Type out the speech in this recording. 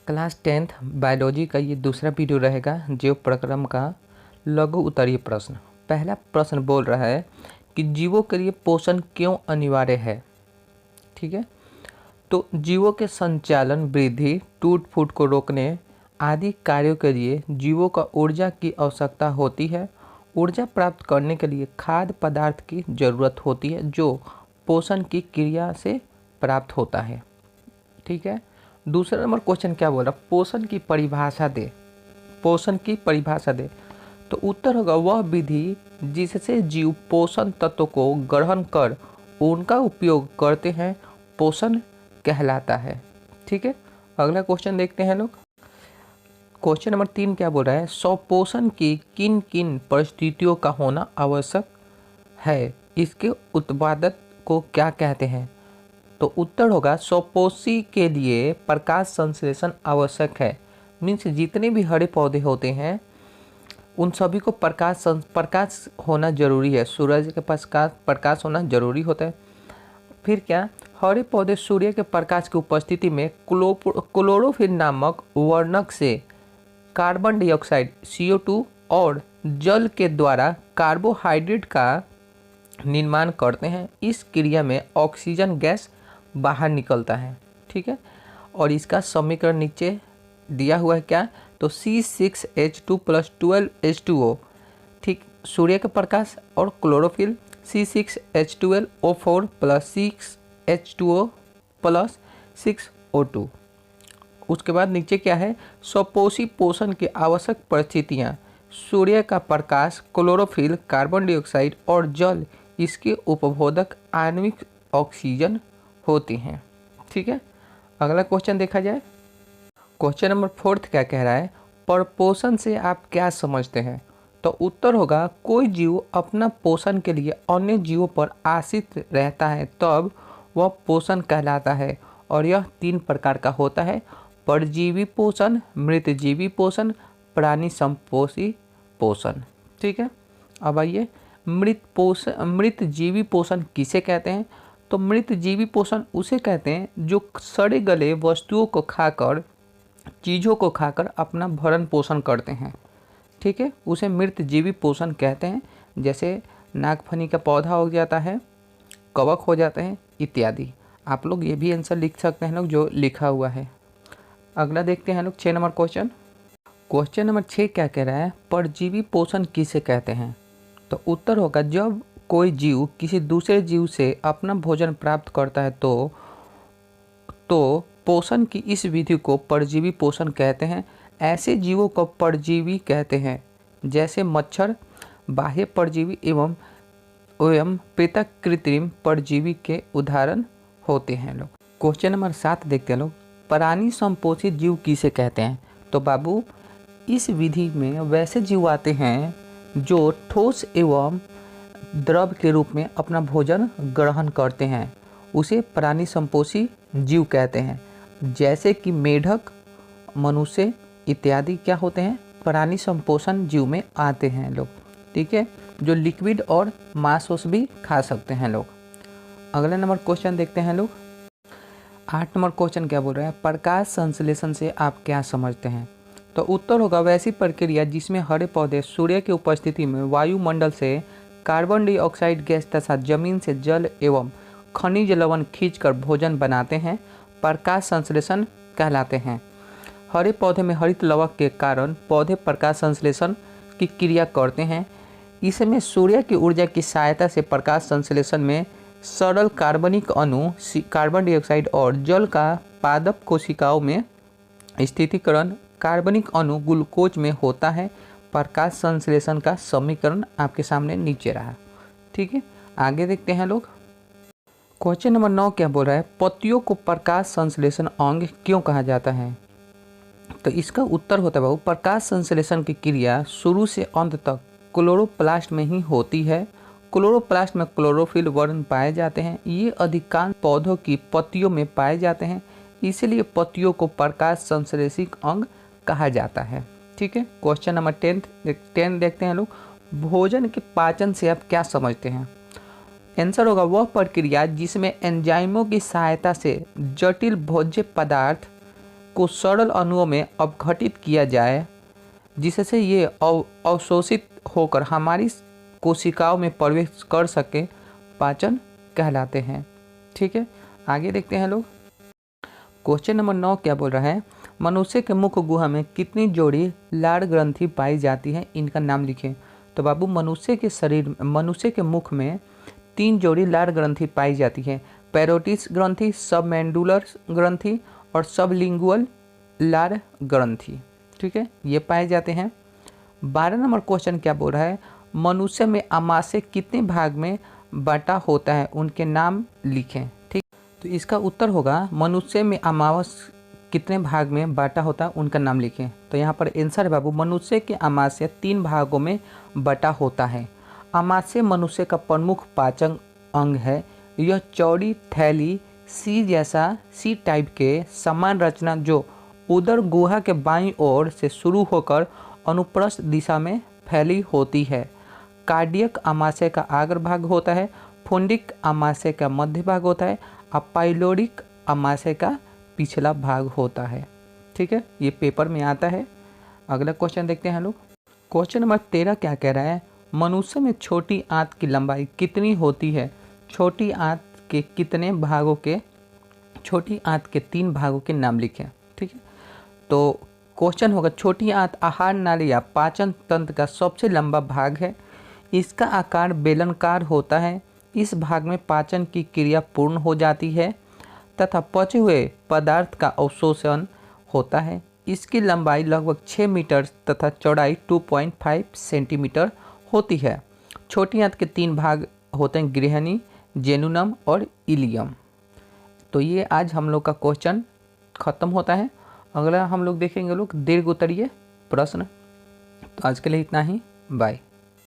Class 10th biology का ये दूसरा वीडियो रहेगा जीव प्रक्रम का लघु उत्तरीय प्रश्न। पहला प्रश्न बोल रहा है कि जीवों के लिए पोषण क्यों अनिवार्य है। ठीक है, तो जीवों के संचालन, वृद्धि, टूट फूट को रोकने आदि कार्यों के लिए जीवों का ऊर्जा की आवश्यकता होती है। ऊर्जा प्राप्त करने के लिए खाद्य पदार्थ की जरूरत होती है जो पोषण की क्रिया से प्राप्त होता है। ठीक है, दूसरा नंबर क्वेश्चन क्या बोल रहा, पोषण की परिभाषा दे। पोषण की परिभाषा दे, तो उत्तर होगा वह विधि जिससे जीव पोषण तत्व को ग्रहण कर उनका उपयोग करते हैं पोषण कहलाता है। ठीक है, अगला क्वेश्चन देखते हैं लोग। क्वेश्चन नंबर 3 क्या बोल रहा है, स्वपोषण की किन किन परिस्थितियों का होना आवश्यक है, इसके उत्पादक को क्या कहते हैं। तो उत्तर होगा स्वपोषी के लिए प्रकाश संश्लेषण आवश्यक है। मीन्स जितने भी हरे पौधे होते हैं उन सभी को प्रकाश होना जरूरी है। सूरज के पास प्रकाश होना जरूरी होता है। फिर क्या, हरे पौधे सूर्य के प्रकाश की उपस्थिति में क्लोरोफिल नामक वर्णक से कार्बन डाइऑक्साइड CO2 और जल के द्वारा कार्बोहाइड्रेट का निर्माण करते हैं। इस क्रिया में ऑक्सीजन गैस बाहर निकलता है। ठीक है, और इसका समीकरण नीचे दिया हुआ है क्या, तो C6H2 + 12H2O। ठीक, सूर्य का प्रकाश और क्लोरोफिल C6H12O4 + 6H2O + 6O2। उसके बाद नीचे क्या है, स्वपोषी पोषण की आवश्यक परिस्थितियाँ, सूर्य का प्रकाश, क्लोरोफिल, कार्बन डाइऑक्साइड और जल इसके उपभोधक आणविक ऑक्सीजन होती हैं। ठीक है, अगला क्वेश्चन देखा जाए। क्वेश्चन नंबर 4 क्या कह रहा है, परपोषण से आप क्या समझते हैं। तो उत्तर होगा कोई जीव अपना पोषण के लिए अन्य जीवों पर आश्रित रहता है तब वह पोषण कहलाता है। और यह 3 प्रकार का होता है, परजीवी पोषण, मृतजीवी पोषण, प्राणी संपोषी पोषण। ठीक है, अब आइए मृतजीवी पोषण किसे कहते हैं। तो मृतजीवी पोषण उसे कहते हैं जो सड़े गले वस्तुओं को खाकर, चीज़ों को खाकर अपना भरण पोषण करते हैं। ठीक है, उसे मृतजीवी पोषण कहते हैं। जैसे नागफनी का पौधा हो जाता है, कवक हो जाते हैं इत्यादि। आप लोग ये भी आंसर लिख सकते हैं लोग जो लिखा हुआ है। अगला देखते हैं लोग 6 नंबर क्वेश्चन। क्वेश्चन नंबर 6 क्या कह रहा है, परजीवी पोषण किसे कहते हैं। तो उत्तर होगा जब कोई जीव किसी दूसरे जीव से अपना भोजन प्राप्त करता है तो पोषण की इस विधि को परजीवी पोषण कहते हैं। ऐसे जीवों को परजीवी कहते हैं जैसे मच्छर बाह्य परजीवी एवं पृथक कृत्रिम परजीवी के उदाहरण होते हैं लोग। क्वेश्चन नंबर 7 देखते हैं लोग, प्राणी संपोषित जीव किसे कहते हैं। तो बाबू इस विधि में वैसे जीव आते हैं जो ठोस एवं द्रव के रूप में अपना भोजन ग्रहण करते हैं, उसे प्राणी संपोषी जीव कहते हैं। जैसे कि मेढक, मनुष्य इत्यादि क्या होते हैं, प्राणी संपोषण जीव में आते हैं लोग। ठीक है, जो लिक्विड और मांस भी खा सकते हैं लोग। अगले नंबर क्वेश्चन देखते हैं लोग। 8 नंबर क्वेश्चन क्या बोल रहा है, प्रकाश संश्लेषण से आप क्या समझते हैं। तो उत्तर होगा वैसी प्रक्रिया जिसमें हरे पौधे सूर्य की उपस्थिति में वायुमंडल से कार्बन डाइऑक्साइड गैस तथा जमीन से जल एवं खनिज लवण खींचकर भोजन बनाते हैं, प्रकाश संश्लेषण कहलाते हैं। हरे पौधे में हरित लवक के कारण पौधे प्रकाश संश्लेषण की क्रिया करते हैं। इसमें सूर्य की ऊर्जा की सहायता से प्रकाश संश्लेषण में सरल कार्बनिक अणु कार्बन डाइऑक्साइड और जल का पादप कोशिकाओं में स्थितीकरण कार्बनिक अणु ग्लूकोज में होता है। प्रकाश संश्लेषण का समीकरण आपके सामने नीचे रहा। ठीक है, आगे देखते हैं लोग। क्वेश्चन नंबर 9 क्या बोल रहा है, पत्तियों को प्रकाश संश्लेषण अंग क्यों कहा जाता है। तो इसका उत्तर होता है बाबू, प्रकाश संश्लेषण की क्रिया शुरू से अंत तक क्लोरोप्लास्ट में ही होती है। क्लोरोप्लास्ट में क्लोरोफिल वर्ण पाए जाते हैं। ये अधिकांश पौधों की पत्तियों में पाए जाते हैं, इसलिए पत्तियों को प्रकाश संश्लेषित अंग कहा जाता है। ठीक है, क्वेश्चन नंबर 10 देखते हैं लोग, भोजन के पाचन से आप क्या समझते हैं। आंसर होगा वह प्रक्रिया जिसमें एंजाइमों की सहायता से जटिल भोज्य पदार्थ को सरल अणुओं में अपघटित किया जाए जिससे ये अवशोषित होकर हमारी कोशिकाओं में प्रवेश कर सके, पाचन कहलाते हैं। ठीक है, आगे देखते हैं लोग। क्वेश्चन नंबर 9 क्या बोल रहा है, मनुष्य के मुख गुहा में कितनी जोड़ी लाड़ ग्रंथि पाई जाती है, इनका नाम लिखें। तो बाबू मनुष्य के मुख में 3 जोड़ी लाड़ ग्रंथि पाई जाती है, पैरोटिस ग्रंथि, सबमेंडुलर ग्रंथि और सबलिंगुअल लाड़ ग्रंथि। ठीक है, ये पाए जाते हैं। 12 नंबर क्वेश्चन क्या बोल रहा है, मनुष्य में आमाशय कितने भाग में बटा होता है, उनके नाम लिखें। ठीक, तो इसका उत्तर होगा मनुष्य में आमाशय कितने भाग में बांटा होता है, उनका नाम लिखें। तो यहाँ पर आंसर है बाबू, मनुष्य के आमाशय 3 भागों में बटा होता है। आमाशय मनुष्य का प्रमुख पाचन अंग है। यह चौड़ी थैली सी टाइप के समान रचना जो उदर गुहा के बाईं ओर से शुरू होकर अनुप्रस्थ दिशा में फैली होती है। कार्डियक आमाशय का अग्र भाग होता है, फुंडिक आमाशय का मध्य भाग होता है और पाइलोरिक आमाशय का पिछला भाग होता है। ठीक है, ये पेपर में आता है। अगला क्वेश्चन देखते हैं लोग। क्वेश्चन नंबर 13 क्या कह रहा है, मनुष्य में छोटी आंत की लंबाई कितनी होती है। छोटी आंत के कितने भागों के, छोटी आंत के 3 भागों के नाम लिखें। ठीक है, तो क्वेश्चन होगा, छोटी आंत आहार नाली या पाचन तंत्र का सबसे लंबा भाग है। इसका आकार बेलनाकार होता है। इस भाग में पाचन की क्रिया पूर्ण हो जाती है तथा पचे हुए पदार्थ का अवशोषण होता है। इसकी लंबाई लगभग 6 मीटर तथा चौड़ाई 2.5 सेंटीमीटर होती है। छोटी आंत के 3 भाग होते हैं, गृहिणी, जेनुनम और इलियम। तो ये आज हम लोग का क्वेश्चन खत्म होता है। अगला हम लोग देखेंगे लोग दीर्घ उत्तरीय प्रश्न। तो आज के लिए इतना ही, बाय।